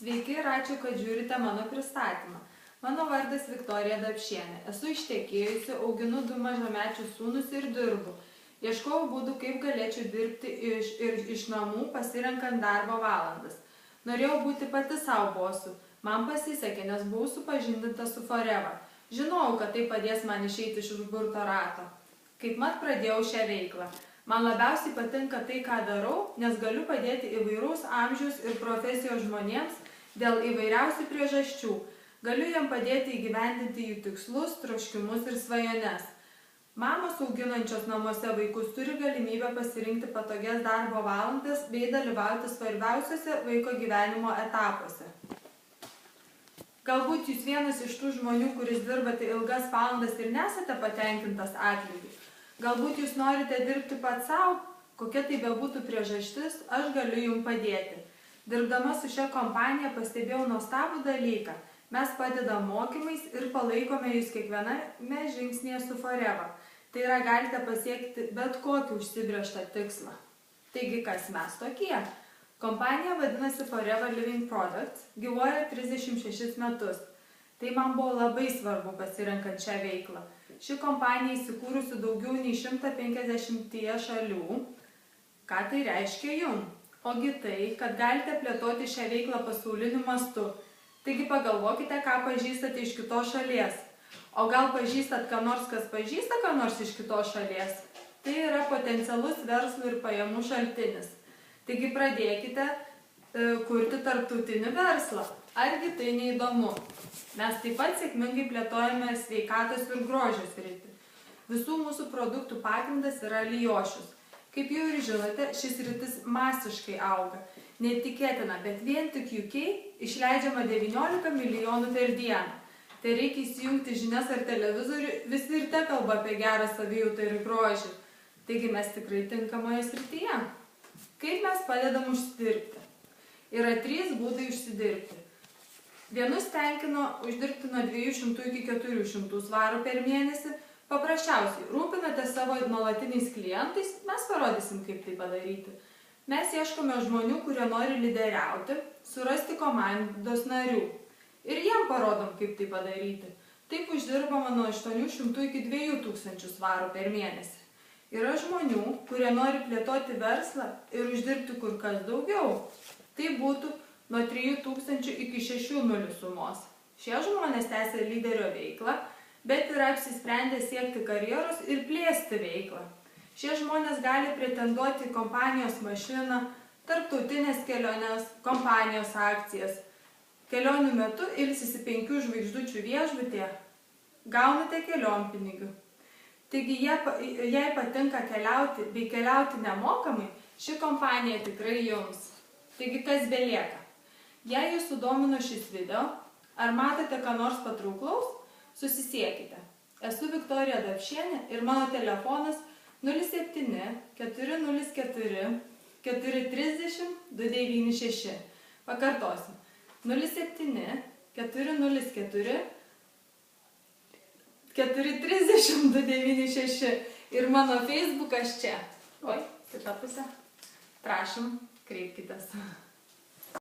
Sveiki ir ačiū, kad žiūrite mano pristatymą. Mano vardas Viktorija Dapšienė. Esu ištekėjusi, auginu 2 mažamečius sūnus ir dirbu. Ieškojau būdų, kaip galėčiau dirbti iš namų, pasirenkant darbo valandas. Norėjau būti pati savo bosu. Man pasisekė, nes buvau supažindinta su Forever. Žinojau, kad tai padės man išeiti iš užburto rato. Kaipmat pradėjau šią veiklą. Man labiausiai patinka tai, ką darau, nes galiu padėti įvairaus amžiaus ir profesijos žmonėms dėl įvairiausių priežasčių. Galiu jam padėti įgyvendinti jų tikslus, troškimus ir svajones. Mamos auginančios namuose vaikus turi galimybę pasirinkti patogias darbo valandas bei dalyvauti svarbiausiuose vaiko gyvenimo etapuose. Galbūt jūs vienas iš tų žmonių, kuris dirbate ilgas valandas ir nesate patenkintas atlygiu. Galbūt jūs norite dirbti pats savo, kokia tai bebūtų priežastis, aš galiu jums padėti. Dirbdama su šia kompanija pastebėjau nuostabų dalyką. Mes padedam mokymais ir palaikome jūs kiekviename žingsnėje su Forever. Tai yra, galite pasiekti bet kokį užsibrėžtą tikslą. Taigi, kas mes tokie? Kompanija vadinasi Forever Living Products, gyvuoja 36 metus. Tai man buvo labai svarbu pasirenkant šią veiklą. Ši kompanija įsikūrusi daugiau nei 150 šalių. Ką tai reiškia jums? Ogi tai, kad galite plėtoti šią veiklą pasauliniu mastu. Taigi pagalvokite, ką pažįstate iš kitos šalies. O gal pažįstat ką nors, kas pažįsta ką nors iš kitos šalies? Tai yra potencialus verslo ir pajamų šaltinis. Taigi pradėkite kurti tarptautinį verslą. Argi tai neįdomu? Mes taip pat sėkmingai plėtojame sveikatos ir grožio sritį. Visų mūsų produktų pagrindas yra alijošius. Kaip jau ir žinote, šis sritis masiškai auga. Neįtikėtina, bet vien tik UK išleidžiama 19 milijonų per dieną. Tai reikia įsijungti žinias ar televizorių, visi ir te kalba apie gerą savijautą ir grožį. Taigi mes tikrai tinkamoje srityje. Kaip mes padedam užsidirbti? Yra 3 būdai užsidirbti. Vienus tenkino uždirbti nuo 200 iki 400 svarų per mėnesį. Paprasčiausiai, rūpinate savo nuolatiniais klientais, mes parodysim, kaip tai padaryti. Mes ieškome žmonių, kurie nori lyderiauti, surasti komandos narių. Ir jiem parodom, kaip tai padaryti. Taip uždirbama nuo 800 iki 2000 svarų per mėnesį. Yra žmonių, kurie nori plėtoti verslą ir uždirbti kur kas daugiau. Tai būtų nuo 3000 iki 6000 sumos. Šie žmonės tęsia lyderio veiklą, bet yra apsisprendę siekti karjeros ir plėsti veiklą. Šie žmonės gali pretenduoti į kompanijos mašiną, tarptautinės keliones, kompanijos akcijas. Kelionių metu ilsisi 5 žvaigždučių viešbutyje, gaunate kelionpinigių. Taigi, jei patinka keliauti bei keliauti nemokamai, ši kompanija tikrai jums. Taigi, kas belieka? Jei jūs sudomino šis video, ar matote ką nors patrauklaus, susisiekite. Esu Viktorija Dapšienė ir mano telefonas 07 404 430 296. Pakartosim. 07 404 430 296. Ir mano Facebookas čia. Oi, kita pusė. Prašom, kreipkitės.